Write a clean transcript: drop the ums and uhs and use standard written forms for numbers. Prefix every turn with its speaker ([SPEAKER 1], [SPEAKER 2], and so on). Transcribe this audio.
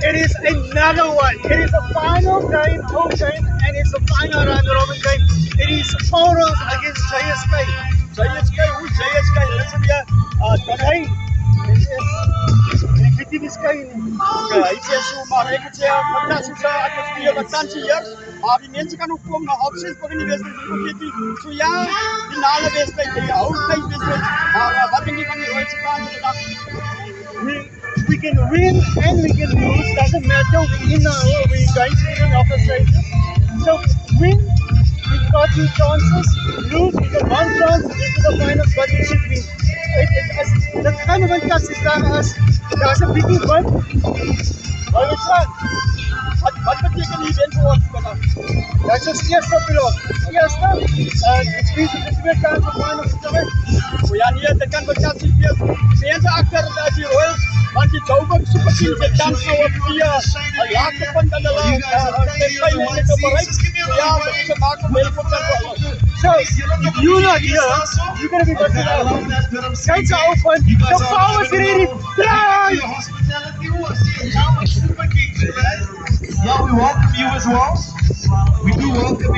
[SPEAKER 1] It is another one. It is a final game, home game, and it's a final round robin game. It is Poros against JSK. JSK, who's JSK? Listen here. Donay. Ik weet nie wie skyn nie. Okay, hy sê so, maar ek het sê fantastiese atmosfeer wat tans hier. Maar die mense kan ook kom na opsies vir die wedstryd van die so ja, finale wedstryd, die houtyd wedstryd. Maar wat dink jy van die Royal Span vandag? We can win and we can lose. Doesn't matter. We're going to win off the stages. So win, we got two chances. Lose, we got one chance to get to the finals, but we should win. Dat gaan we fantastisch daar als daar is een big win. Maar we staan. Wat betekent die win voor ons vandaag? Dat is ons eerste piloot. Eerste, het means dat we weer kans op finals te winnen. Ja, nee, dat kan fantastisch wees. Die mensen achter die Royals. Want die Joburg Superteams het kans nou op die laagtepunt aan hulle pijnlijke bereik. Ja, dat is een maak om heel goed te. So, if you're not here, you're going to be missing out. Gates are open, the power is ready, drive!
[SPEAKER 2] Yeah, we welcome you as well. We do welcome you.